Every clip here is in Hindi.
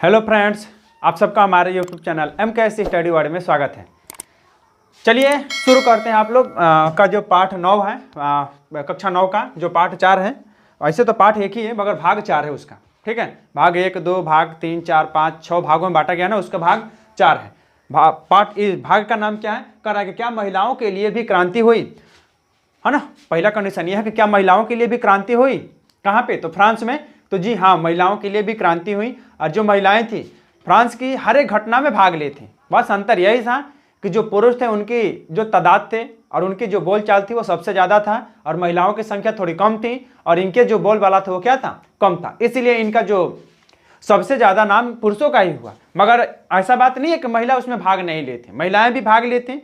हेलो फ्रेंड्स, आप सबका हमारे YouTube channel MKSC study world में स्वागत है। चलिए शुरू करते हैं। आप लोग का जो पाठ 9 है, कक्षा 9 का जो पाठ 4 है, वैसे तो पाठ एक ही है मगर भाग 4 है उसका। ठीक है, भाग 1, 2, भाग 3, 4, 5, 6 भागों में बांटा गया ना, उसका भाग 4 है। पाठ इस भाग का नाम क्या है? कर रहा है कि क्या महिलाओं के लिए भी क्रांति हुई, है ना। पहला कंडीशन यह है कि क्या महिलाओं के लिए भी क्रांति हुई। कहाँ पे? तो फ्रांस में। तो जी हाँ, महिलाओं के लिए भी क्रांति हुई और जो महिलाएं थी फ्रांस की हर एक घटना में भाग लेती। बस अंतर यही था कि जो पुरुष थे उनकी जो तादाद थे और उनकी जो बोलचाल थी वो सबसे ज़्यादा था और महिलाओं की संख्या थोड़ी कम थी और इनके जो बोलबाला था वो क्या था? कम था। इसीलिए इनका जो सबसे ज़्यादा नाम पुरुषों का ही हुआ। मगर ऐसा बात नहीं है कि महिला उसमें भाग नहीं लेती, महिलाएं भी भाग लेती।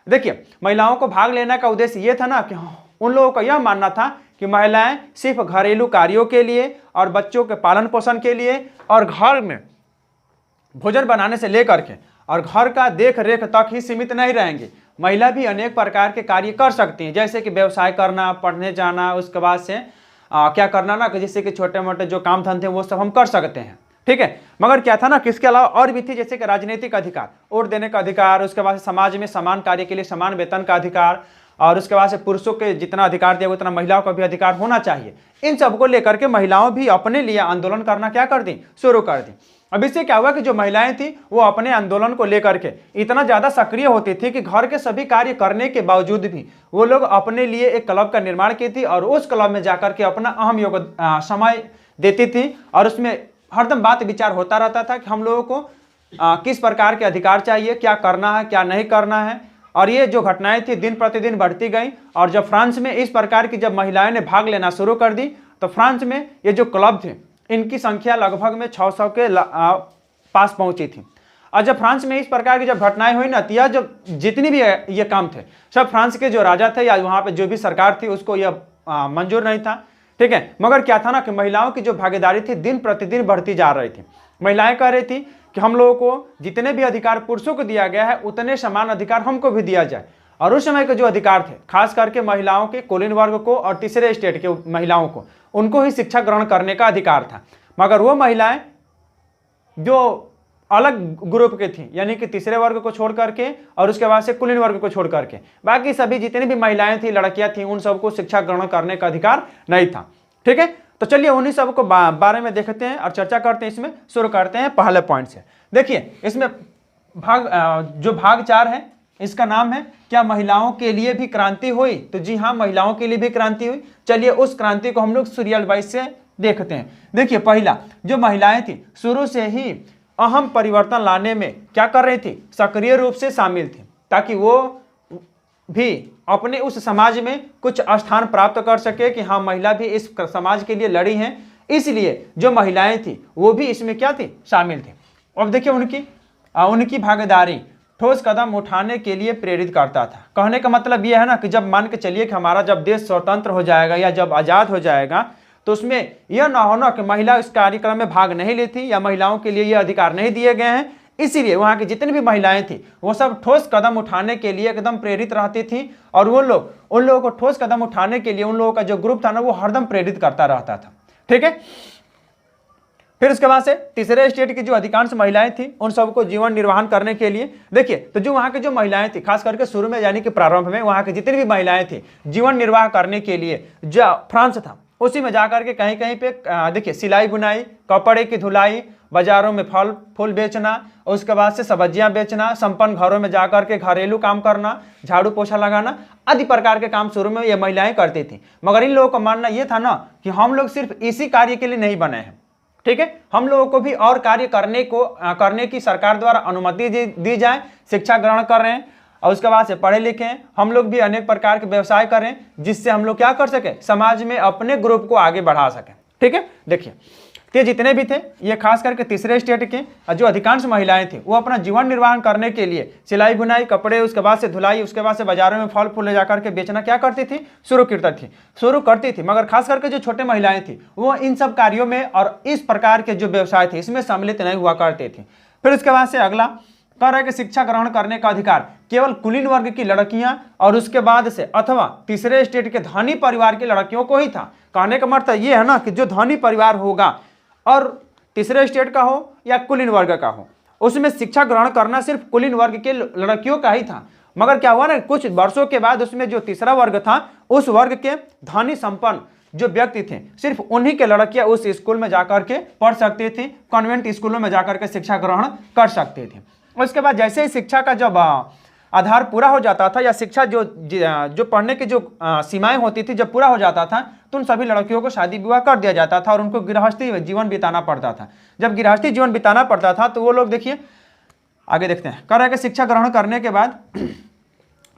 देखिए, महिलाओं को भाग लेने का उद्देश्य ये था ना कि उन लोगों का यह मानना था कि महिलाएं सिर्फ घरेलू कार्यों के लिए और बच्चों के पालन पोषण के लिए और घर में भोजन बनाने से लेकर के और घर का देख रेख तक ही सीमित नहीं रहेंगी। महिला भी अनेक प्रकार के कार्य कर सकती हैं, जैसे कि व्यवसाय करना, पढ़ने जाना, उसके बाद से क्या करना ना कि जैसे कि छोटे मोटे जो काम धंधे वो सब हम कर सकते हैं। ठीक है, मगर क्या था ना कि इसके अलावा और भी थी, जैसे कि राजनीतिक अधिकार, वोट देने का अधिकार, उसके बाद समाज में समान कार्य के लिए समान वेतन का अधिकार और उसके बाद से पुरुषों के जितना अधिकार दिया उतना महिलाओं का भी अधिकार होना चाहिए। इन सबको लेकर के महिलाओं भी अपने लिए आंदोलन करना क्या कर दी? शुरू कर दी। अब इससे क्या हुआ कि जो महिलाएं थी वो अपने आंदोलन को लेकर के इतना ज़्यादा सक्रिय होती थी कि घर के सभी कार्य करने के बावजूद भी वो लोग अपने लिए एक क्लब का निर्माण की थी और उस क्लब में जाकर के अपना अहम समय देती थी और उसमें हरदम बात विचार होता रहता था कि हम लोगों को किस प्रकार के अधिकार चाहिए, क्या करना है, क्या नहीं करना है। और ये जो घटनाएं थी दिन प्रतिदिन बढ़ती गई और जब फ्रांस में इस प्रकार की जब महिलाएं ने भाग लेना शुरू कर दी तो फ्रांस में ये जो क्लब थे इनकी संख्या लगभग में 600 के पास पहुंची थी। और जब फ्रांस में इस प्रकार की जब घटनाएं हुई ना, यह जब जितनी भी ये काम थे सब फ्रांस के जो राजा थे या वहाँ पे जो भी सरकार थी उसको यह मंजूर नहीं था। ठीक है, मगर क्या था ना कि महिलाओं की जो भागीदारी थी दिन प्रतिदिन बढ़ती जा रही थी। महिलाएं कह रही थी कि हम लोगों को जितने भी अधिकार पुरुषों को दिया गया है उतने समान अधिकार हमको भी दिया जाए। और उस समय के जो अधिकार थे खास करके महिलाओं के, कुलीन वर्ग को और तीसरे स्टेट के महिलाओं को, उनको ही शिक्षा ग्रहण करने का अधिकार था। मगर वो महिलाएं जो अलग ग्रुप के थी, यानी कि तीसरे वर्ग को छोड़ करके और उसके बाद से कुलीन वर्ग को छोड़ करके बाकी सभी जितनी भी महिलाएं थी, लड़कियां थी, उन सबको शिक्षा ग्रहण करने का अधिकार नहीं था। ठीक है, तो चलिए उन्हीं सब को बारे में देखते हैं और चर्चा करते हैं। इसमें शुरू करते हैं पहले पॉइंट से। देखिए, इसमें जो भाग 4 है इसका नाम है क्या महिलाओं के लिए भी क्रांति हुई। तो जी हाँ, महिलाओं के लिए भी क्रांति हुई। चलिए उस क्रांति को हम लोग सीरियल वाइज से देखते हैं। देखिए, पहला जो महिलाएं थी शुरू से ही अहम परिवर्तन लाने में क्या कर रही थी? सक्रिय रूप से शामिल थी, ताकि वो भी अपने उस समाज में कुछ स्थान प्राप्त कर सके कि हाँ, महिला भी इस समाज के लिए लड़ी हैं। इसलिए जो महिलाएं थी वो भी इसमें क्या थी? शामिल थी। अब देखिए, उनकी भागीदारी ठोस कदम उठाने के लिए प्रेरित करता था। कहने का मतलब यह है ना कि जब मान के चलिए कि हमारा जब देश स्वतंत्र हो जाएगा या जब आज़ाद हो जाएगा तो उसमें यह ना हो ना कि महिला इस कार्यक्रम में भाग नहीं लेती या महिलाओं के लिए यह अधिकार नहीं दिए गए हैं। इसीलिए वहाँ की जितनी भी महिलाएं थी वो सब ठोस कदम उठाने के लिए एकदम प्रेरित रहती थी और वो लोग उन लोगों को ठोस कदम उठाने के लिए उन लोगों का जो ग्रुप था ना वो हरदम प्रेरित करता रहता था। ठीक है, फिर उसके बाद से तीसरे स्टेट की जो अधिकांश महिलाएं थी उन सबको जीवन निर्वाहन करने के लिए, देखिए, तो जो वहाँ की जो महिलाएं थी खास करके शुरू में यानी कि प्रारंभ में वहाँ की जितनी भी महिलाएं थी जीवन निर्वाह करने के लिए जो फ्रांस था उसी में जाकर के कहीं कहीं पे देखिए सिलाई बुनाई, कपड़े की धुलाई, बाजारों में फल फूल बेचना, उसके बाद से सब्जियां बेचना, संपन्न घरों में जाकर के घरेलू काम करना, झाड़ू पोछा लगाना आदि प्रकार के काम शुरू में ये महिलाएं करती थी। मगर इन लोगों का मानना ये था ना कि हम लोग सिर्फ इसी कार्य के लिए नहीं बने हैं। ठीक है, हम लोगों को भी और कार्य करने की सरकार द्वारा अनुमति दी जाए। शिक्षा ग्रहण कर रहे हैं और उसके बाद से पढ़े लिखे हैं, हम लोग भी अनेक प्रकार के व्यवसाय करें जिससे हम लोग क्या कर सके? समाज में अपने ग्रुप को आगे बढ़ा सकें। ठीक है, देखिए, तो जितने भी थे ये खास करके तीसरे स्टेट के जो अधिकांश महिलाएं थी वो अपना जीवन निर्वाहन करने के लिए सिलाई बुनाई, कपड़े, उसके बाद से धुलाई, उसके बाद से बाजारों में फल फूल ले जाकर के बेचना क्या करती थी? शुरू करती थी। मगर खास करके जो छोटे महिलाएं थी वो इन सब कार्यों में और इस प्रकार के जो व्यवसाय थे इसमें सम्मिलित नहीं हुआ करते थे। फिर उसके बाद से अगला कह रहा है कि शिक्षा ग्रहण करने का अधिकार केवल कुलीन वर्ग की लड़कियां और उसके बाद से अथवा तीसरे स्टेट के धनी परिवार की लड़कियों को ही था। कहने का मतलब यह है ना कि जो धनी परिवार होगा और तीसरे स्टेट का हो या कुलीन वर्ग का हो, उसमें शिक्षा ग्रहण करना सिर्फ कुलीन वर्ग के लड़कियों का ही था। मगर क्या हुआ ना, कुछ वर्षों के बाद उसमें जो तीसरा वर्ग था, उस वर्ग के धनी संपन्न जो व्यक्ति थे, सिर्फ उन्हीं के लड़कियां उस स्कूल में जाकर के पढ़ सकती थी, कॉन्वेंट स्कूलों में जाकर के शिक्षा ग्रहण कर सकती थी। उसके बाद जैसे ही शिक्षा का जब आधार पूरा हो जाता था, या शिक्षा जो पढ़ने की जो सीमाएं होती थी जब पूरा हो जाता था, तो उन सभी लड़कियों को शादी विवाह कर दिया जाता था और उनको गृहस्थी जीवन बिताना पड़ता था। जब गृहस्थी जीवन बिताना पड़ता था तो वो लोग, देखिए आगे देखते हैं, कह रहा है कि शिक्षा ग्रहण करने के बाद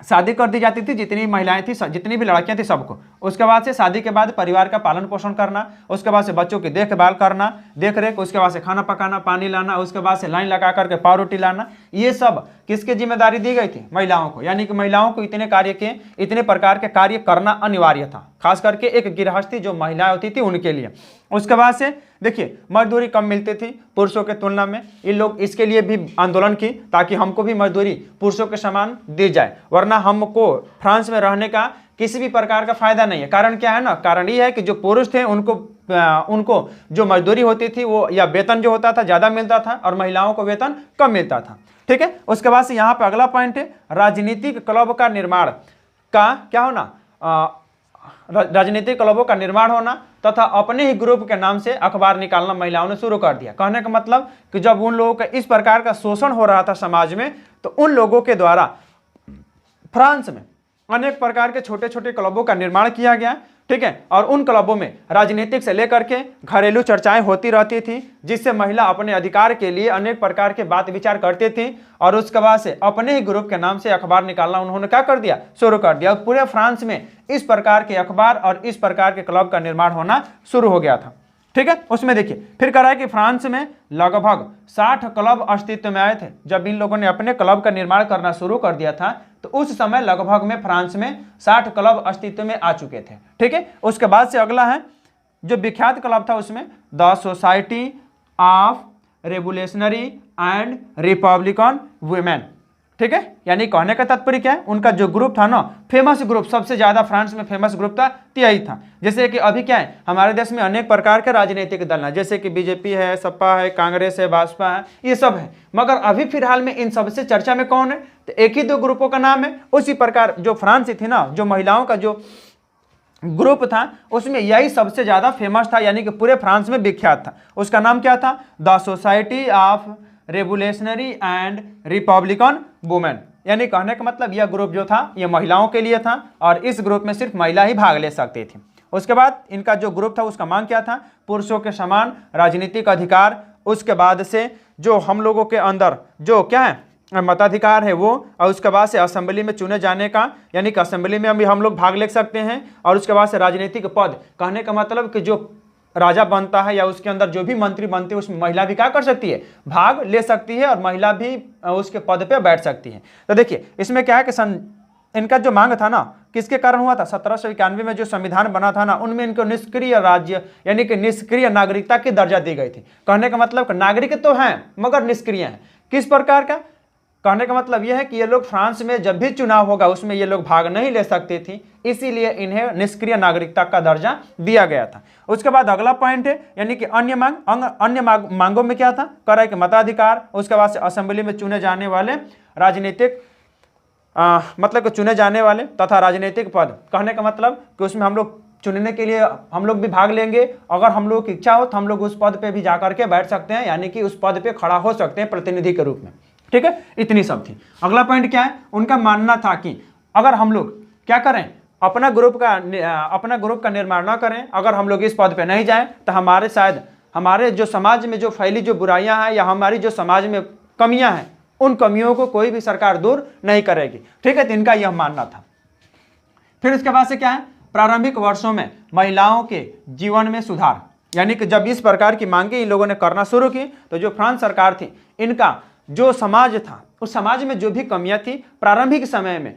शादी कर दी जाती थी, जितनी महिलाएं थी, जितनी भी लड़कियां थी सबको। उसके बाद से शादी के बाद परिवार का पालन पोषण करना, उसके बाद से बच्चों की देखभाल करना, देख रेख, उसके बाद से खाना पकाना, पानी लाना, उसके बाद से लाइन लगा करके पाव रोटी लाना, ये सब किसकी जिम्मेदारी दी गई थी? महिलाओं को। यानी कि महिलाओं को इतने प्रकार के कार्य करना अनिवार्य था, खास करके एक गृहस्थी जो महिलाएं होती थी उनके लिए। उसके बाद से देखिए मजदूरी कम मिलती थी पुरुषों के तुलना में, इन लोग इसके लिए भी आंदोलन की ताकि हमको भी मजदूरी पुरुषों के समान दी जाए, वरना हमको फ्रांस में रहने का किसी भी प्रकार का फायदा नहीं है। कारण क्या है ना, कारण ये है कि जो पुरुष थे उनको जो मजदूरी होती थी वो, या वेतन जो होता था ज़्यादा मिलता था, और महिलाओं को वेतन कम मिलता था। ठीक है। उसके बाद से यहाँ पे अगला पॉइंट है, राजनीतिक क्लब का निर्माण का क्या होना, राजनीतिक क्लबों का निर्माण होना तथा अपने ही ग्रुप के नाम से अखबार निकालना महिलाओं ने शुरू कर दिया। कहने का मतलब कि जब उन लोगों का इस प्रकार का शोषण हो रहा था समाज में, तो उन लोगों के द्वारा फ्रांस में अनेक प्रकार के छोटे छोटे क्लबों का निर्माण किया गया। ठीक है। और उन क्लबों में राजनीतिक से लेकर के घरेलू चर्चाएं होती रहती थी, जिससे महिला अपने अधिकार के लिए अनेक प्रकार के बात विचार करती थी, और उसके बाद से अपने ही ग्रुप के नाम से अखबार निकालना उन्होंने क्या कर दिया, शुरू कर दिया। पूरे फ्रांस में इस प्रकार के अखबार और इस प्रकार के क्लब का निर्माण होना शुरू हो गया था। ठीक है। उसमें देखिए फिर कह रहा है कि फ्रांस में लगभग 60 क्लब अस्तित्व में आए थे। जब इन लोगों ने अपने क्लब का निर्माण करना शुरू कर दिया था, तो उस समय लगभग में फ्रांस में 60 क्लब अस्तित्व में आ चुके थे। ठीक है। उसके बाद से अगला है जो विख्यात क्लब था, उसमें the society of revolutionary and Republican women. ठीक है। यानी कहने का तात्पर्य क्या है, उनका जो ग्रुप था ना, फेमस ग्रुप, सबसे ज्यादा फ्रांस में फेमस ग्रुप था यही था। जैसे कि अभी क्या है, हमारे देश में अनेक प्रकार के राजनीतिक दल हैं, जैसे कि बीजेपी है, सपा है, कांग्रेस है, भाजपा है, ये सब है। मगर अभी फिलहाल में इन सबसे चर्चा में कौन है, तो एक ही दो ग्रुपों का नाम है। उसी प्रकार जो फ्रांस थी ना, जो महिलाओं का जो ग्रुप था, उसमें यही सबसे ज्यादा फेमस था, यानी कि पूरे फ्रांस में विख्यात था। उसका नाम क्या था, the society of revolutionary and Republican women. यानी कहने का मतलब यह ग्रुप जो था यह महिलाओं के लिए था, और इस ग्रुप में सिर्फ महिला ही भाग ले सकती थी। उसके बाद इनका जो ग्रुप था उसका मांग क्या था, पुरुषों के समान राजनीतिक अधिकार। उसके बाद से जो हम लोगों के अंदर जो क्या है मताधिकार है वो, और उसके बाद से असेंबली में चुने जाने का, यानी कि असेंबली में भी हम लोग भाग ले सकते हैं। और उसके बाद से राजनीतिक पद, कहने का मतलब कि जो राजा बनता है या उसके अंदर जो भी मंत्री बनते हैं उसमें महिला भी क्या कर सकती है, भाग ले सकती है, और महिला भी उसके पद पे बैठ सकती है। तो देखिए इसमें क्या है कि इनका जो मांग था ना, किसके कारण हुआ था, 1791 में जो संविधान बना था ना, उनमें इनको निष्क्रिय राज्य यानी कि निष्क्रिय नागरिकता की दर्जा दी गई थी। कहने का मतलब नागरिक तो हैं मगर निष्क्रिय हैं। किस प्रकार का, कहने का मतलब यह है कि ये लोग फ्रांस में जब भी चुनाव होगा उसमें ये लोग भाग नहीं ले सकते थे, इसीलिए इन्हें निष्क्रिय नागरिकता का दर्जा दिया गया था। उसके बाद अगला पॉइंट है, यानी कि अन्य मांगों में क्या था, कह रहा है कि मताधिकार। उसके बाद से असेंबली में चुने जाने वाले राजनीतिक मतलब कि चुने जाने वाले तथा राजनीतिक पद। कहने का मतलब कि उसमें हम लोग चुनने के लिए हम लोग भी भाग लेंगे, अगर हम लोग की इच्छा हो तो हम लोग उस पद पे भी जाकर के बैठ सकते हैं, यानी कि उस पद पे खड़ा हो सकते हैं प्रतिनिधि के रूप में। ठीक है। इतनी सब थी। अगला पॉइंट क्या है, उनका मानना था कि अगर हम लोग क्या करें, अपना ग्रुप का निर्माण ना करें, अगर हम लोग इस पद पे नहीं जाएं, तो हमारे शायद हमारे जो समाज में जो फैली जो बुराइयां हैं या हमारी जो समाज में कमियां हैं, उन कमियों को कोई भी सरकार दूर नहीं करेगी। ठीक है। तो इनका यह मानना था। फिर उसके बाद से क्या है, प्रारंभिक वर्षों में महिलाओं के जीवन में सुधार, यानी कि जब इस प्रकार की मांगे इन लोगों ने करना शुरू की, तो जो फ्रांस सरकार थी, इनका जो समाज था उस समाज में जो भी कमियां थी प्रारंभिक समय में,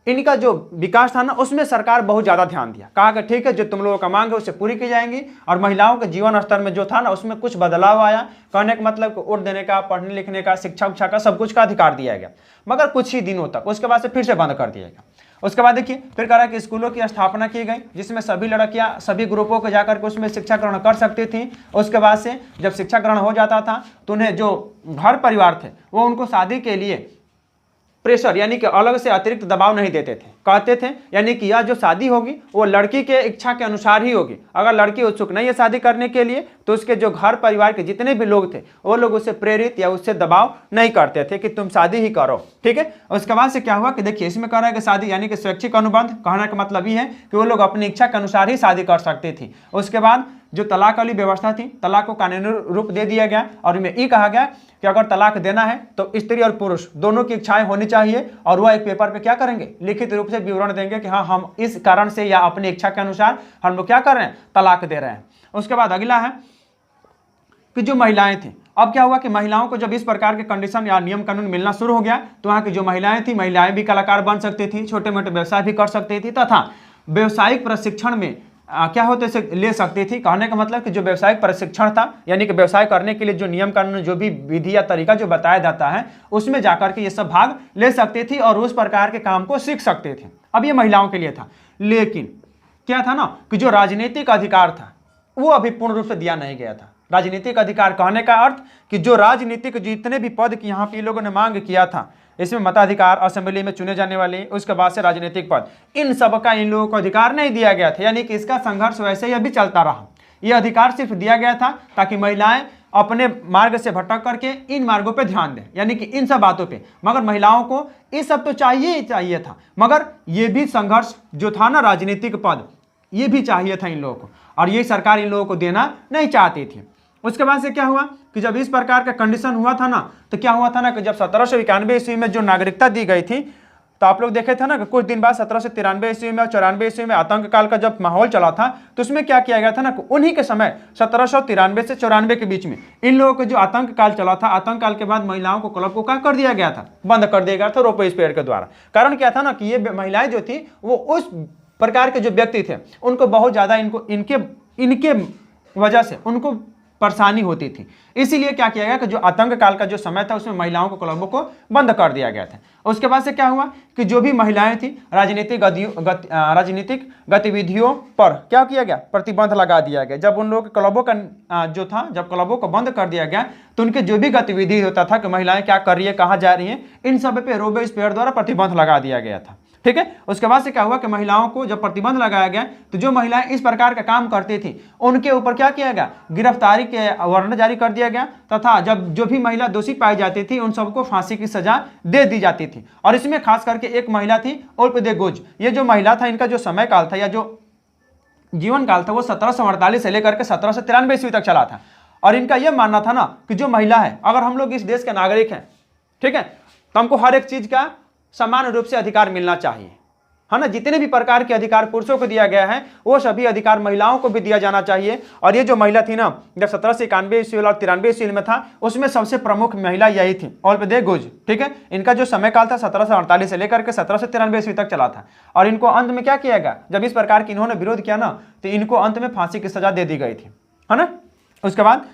इनका जो विकास था ना, उसमें सरकार बहुत ज्यादा ध्यान दिया। कहा कि ठीक है, जो तुम लोगों का मांग है उससे पूरी की जाएंगी, और महिलाओं के जीवन स्तर में जो था ना उसमें कुछ बदलाव आया। कहने का मतलब वोट देने का, पढ़ने लिखने का, शिक्षा उक्षा का, सब कुछ का अधिकार दिया गया, मगर कुछ ही दिनों तक। उसके बाद से फिर से बंद कर दिया गया। उसके बाद देखिए फिर कह रहा है कि स्कूलों की स्थापना की गई जिसमें सभी लड़कियां सभी ग्रुपों को जाकर के उसमें शिक्षा ग्रहण कर सकती थी। उसके बाद से जब शिक्षा ग्रहण हो जाता था तो उन्हें जो घर परिवार थे वो उनको शादी के लिए प्रेशर यानी कि अलग से अतिरिक्त दबाव नहीं देते थे, कहते थे यानी कि यह जो शादी होगी वो लड़की के इच्छा के अनुसार ही होगी। अगर लड़की उत्सुक नहीं है शादी करने के लिए तो उसके जो घर परिवार के जितने भी लोग थे वो लोग उससे प्रेरित या उससे दबाव नहीं करते थे कि तुम शादी ही करो, ठीक है। उसके बाद से क्या हुआ कि देखिए इसमें कह रहा है कि शादी यानी कि स्वैच्छिक अनुबंध, कहने का मतलब ये है कि वो लोग अपनी इच्छा के अनुसार ही शादी कर सकती थी। उसके बाद जो तलाक वाली व्यवस्था थी, तलाक को कानूनी रूप दे दिया गया और इनमें ये कहा गया कि अगर तलाक देना है तो स्त्री और पुरुष दोनों की इच्छाएं होनी चाहिए और वह एक पेपर पे क्या करेंगे, लिखित रूप से विवरण देंगे कि हाँ हम इस कारण से या अपनी इच्छा के अनुसार हम लोग क्या कर रहे हैं, तलाक दे रहे हैं। उसके बाद अगला है कि जो महिलाएं थी, अब क्या हुआ कि महिलाओं को जब इस प्रकार के कंडीशन या नियम कानून मिलना शुरू हो गया तो वहाँ की जो महिलाएं थी, महिलाएं भी कलाकार बन सकती थी, छोटे मोटे व्यवसाय भी कर सकती थी तथा व्यवसायिक प्रशिक्षण में क्या होते से ले सकती थी। कहने का मतलब कि जो व्यवसायिक प्रशिक्षण था यानी कि व्यवसाय करने के लिए जो नियम कानून जो भी विधि या तरीका जो बताया जाता है उसमें जाकर के ये सब भाग ले सकती थी और उस प्रकार के काम को सीख सकते थे। अब ये महिलाओं के लिए था, लेकिन क्या था ना कि जो राजनीतिक अधिकार था वो अभी पूर्ण रूप से दिया नहीं गया था। राजनीतिक अधिकार कहने का अर्थ कि जो राजनीतिक जितने भी पद की यहाँ पे लोगों ने मांग किया था, इसमें मताधिकार, असेंबली में चुने जाने वाले, उसके बाद से राजनीतिक पद, इन सब का इन लोगों को अधिकार नहीं दिया गया था। यानी कि इसका संघर्ष वैसे ही अभी चलता रहा। यह अधिकार सिर्फ दिया गया था ताकि महिलाएं अपने मार्ग से भटक करके इन मार्गों पे ध्यान दें, यानी कि इन सब बातों पे। मगर महिलाओं को ये सब तो चाहिए ही चाहिए था, मगर ये भी संघर्ष जो था ना, राजनीतिक पद ये भी चाहिए था इन लोगों को, और ये सरकार इन लोगों को देना नहीं चाहती थी। उसके बाद से क्या हुआ कि जब इस प्रकार का कंडीशन हुआ था ना, तो क्या हुआ था ना कि जब 1791 ईस्वी में जो नागरिकता दी गई थी, तो आप लोग देखे थे ना कि कुछ दिन बाद 1793 ईस्वी में और 94 ईस्वी में आतंक काल का जब माहौल चला था, तो उसमें क्या किया गया था ना कि उन्हीं के समय 1793 से 94 के बीच में इन लोगों का जो आतंक काल चला था, आतंक काल के बाद महिलाओं को क्लब को क्या कर दिया गया था, बंद कर दिया गया था रोपे स्पेयर के द्वारा। कारण क्या था ना कि ये महिलाएं जो थी वो उस प्रकार के जो व्यक्ति थे उनको बहुत ज्यादा इनके वजह से उनको परेशानी होती थी। इसीलिए क्या किया गया कि जो आतंक काल का जो समय था उसमें महिलाओं को क्लबों को बंद कर दिया गया था। उसके बाद से क्या हुआ कि जो भी महिलाएं थी राजनीतिक गतिविधियों पर क्या किया गया, प्रतिबंध लगा दिया गया। जब उन लोगों के क्लबों का जो था, जब क्लबों को बंद कर दिया गया तो उनके जो भी गतिविधि होता था कि महिलाएं क्या कर रही है, कहाँ जा रही हैं, इन सब पे रोबेस्पियर द्वारा प्रतिबंध लगा दिया गया था। ठीक है। उसके बाद से क्या हुआ कि महिलाओं को जब प्रतिबंध लगाया गया तो जो महिलाएं इस प्रकार का काम करती थी उनके ऊपर क्या किया गया, गिरफ्तारी के वारंट जारी कर दिया गया तथा जब जो भी महिला दोषी पाई जाती थी उन सबको फांसी की सजा दे दी जाती थी। और इसमें खास करके एक महिला थी उर्फ दे गुज। ये जो महिला था, इनका जो समय काल था या जो जीवन काल था वो 1748 से लेकर के 1793 ईस्वी तक चला था। और इनका यह मानना था ना कि जो महिला है, अगर हम लोग इस देश के नागरिक हैं, ठीक है, तो हमको हर एक चीज का समान रूप से अधिकार मिलना चाहिए, है ना। जितने भी प्रकार के अधिकार पुरुषों को दिया गया है वो सभी अधिकार महिलाओं को भी दिया जाना चाहिए। और ये जो महिला थी ना, जब 1791 ईस्वी और 93 ईस्वी में था उसमें सबसे प्रमुख महिला यही थी, औरपदे गुज। ठीक है। इनका जो समय काल था 1748 से लेकर के 1793 ईस्वी तक चला था। और इनको अंत में क्या किया गया, जब इस प्रकार की इन्होंने विरोध किया ना तो इनको अंत में फांसी की सजा दे दी गई थी, है ना। उसके बाद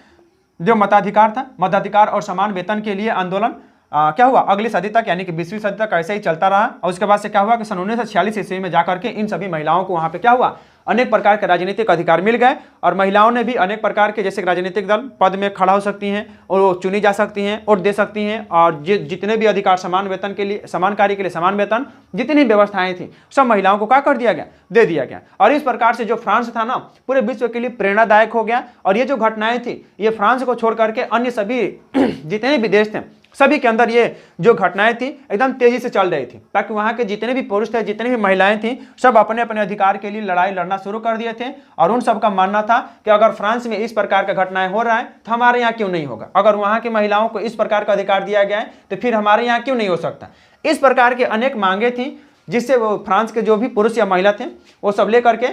जो मताधिकार था, मताधिकार और समान वेतन के लिए आंदोलन क्या हुआ, अगली सदी तक यानी कि 20वीं सदी तक ऐसे ही चलता रहा। और उसके बाद से क्या हुआ कि सन 1946 ईस्वी में जाकर के इन सभी महिलाओं को वहां पे क्या हुआ, अनेक प्रकार के राजनीतिक अधिकार मिल गए। और महिलाओं ने भी अनेक प्रकार के, जैसे राजनीतिक दल पद में खड़ा हो सकती हैं और वो चुनी जा सकती हैं, वोट दे सकती हैं, और जितने भी अधिकार, समान वेतन के लिए, समान कार्य के लिए समान वेतन, जितनी व्यवस्थाएं थी सब महिलाओं को क्या कर दिया गया, दे दिया गया। और इस प्रकार से जो फ्रांस था ना पूरे विश्व के लिए प्रेरणादायक हो गया। और ये जो घटनाएं थी ये फ्रांस को छोड़ करके अन्य सभी जितने भी देश थे सभी के अंदर ये जो घटनाएं थी एकदम तेजी से चल रही थी, ताकि वहां के जितने भी पुरुष थे, जितनी भी महिलाएं थी, सब अपने अपने अधिकार के लिए लड़ाई लड़ना शुरू कर दिए थे। और उन सब का मानना था कि अगर फ्रांस में इस प्रकार का घटनाएं हो रहा है तो हमारे यहाँ क्यों नहीं होगा, अगर वहां की महिलाओं को इस प्रकार का अधिकार दिया गया है तो फिर हमारे यहाँ क्यों नहीं हो सकता। इस प्रकार के अनेक मांगे थी जिससे वो फ्रांस के जो भी पुरुष या महिला थे वो सब लेकर के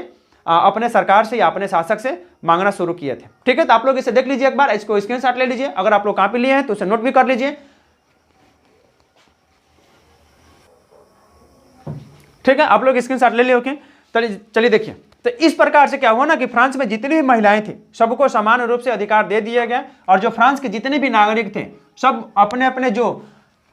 अपने सरकार से या अपने शासक से मांगना शुरू किए थे। ठीक है। तो आप लोग इसे देख लीजिए एक बार, इसको स्क्रीनशॉट ले लीजिए, अगर आप लोग कॉपी लिए हैं तो उसे नोट भी कर लीजिए। ठीक है। आप लोग स्क्रीनशॉट ले लिए, ओके। चलिए देखिए, तो इस प्रकार से क्या हुआ ना कि फ्रांस में जितनी भी महिलाएं थी सबको समान रूप से अधिकार दे दिया गया। और जो फ्रांस के जितने भी नागरिक थे सब अपने अपने जो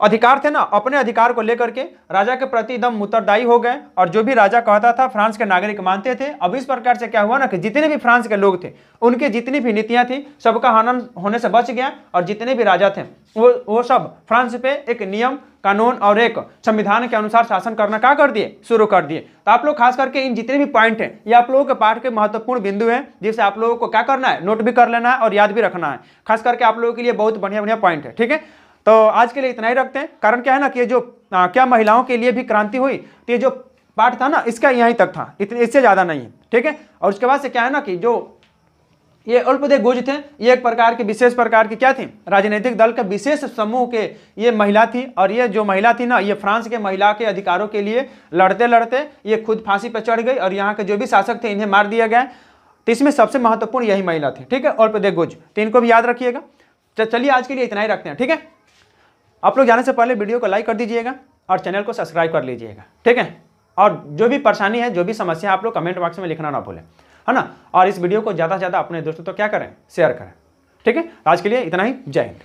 अधिकार थे ना, अपने अधिकार को लेकर के राजा के प्रति एकदम उत्तरदायी हो गए और जो भी राजा कहता था फ्रांस के नागरिक मानते थे। अब इस प्रकार से क्या हुआ ना कि जितने भी फ्रांस के लोग थे उनकी जितनी भी नीतियां थी सबका हनन होने से बच गया और जितने भी राजा थे वो सब फ्रांस पे एक नियम कानून और एक संविधान के अनुसार शासन करना क्या कर दिए, शुरू कर दिए। तो आप लोग खास करके इन जितने भी पॉइंट हैं ये आप लोगों के पाठ के महत्वपूर्ण बिंदु हैं जिसे आप लोगों को क्या करना है, नोट भी कर लेना है और याद भी रखना है। खास करके आप लोगों के लिए बहुत बढ़िया बढ़िया पॉइंट है। ठीक है, तो आज के लिए इतना ही रखते हैं। कारण क्या है ना कि ये जो क्या महिलाओं के लिए भी क्रांति हुई, तो ये जो पाठ था ना इसका यहीं तक था, इससे ज्यादा नहीं है। ठीक है, और उसके बाद से क्या है ना कि जो ये अल्पदेश गुज थे ये एक प्रकार की विशेष प्रकार की क्या थी, राजनीतिक दल के विशेष समूह के ये महिला थी। और ये जो महिला थी ना ये फ्रांस के महिला के अधिकारों के लिए लड़ते लड़ते ये खुद फांसी पर चढ़ गई और यहाँ के जो भी शासक थे इन्हें मार दिया गया। तो इसमें सबसे महत्वपूर्ण यही महिला थी। ठीक है, अल्पदेश गुज, तो इनको भी याद रखिएगा। चलिए आज के लिए इतना ही रखते हैं। ठीक है, आप लोग जाने से पहले वीडियो को लाइक कर दीजिएगा और चैनल को सब्सक्राइब कर लीजिएगा। ठीक है, और जो भी परेशानी है जो भी समस्या है आप लोग कमेंट बॉक्स में लिखना ना भूलें, है ना। और इस वीडियो को ज़्यादा से ज़्यादा अपने दोस्तों तो क्या करें, शेयर करें। ठीक है, आज के लिए इतना ही। जय हिंद।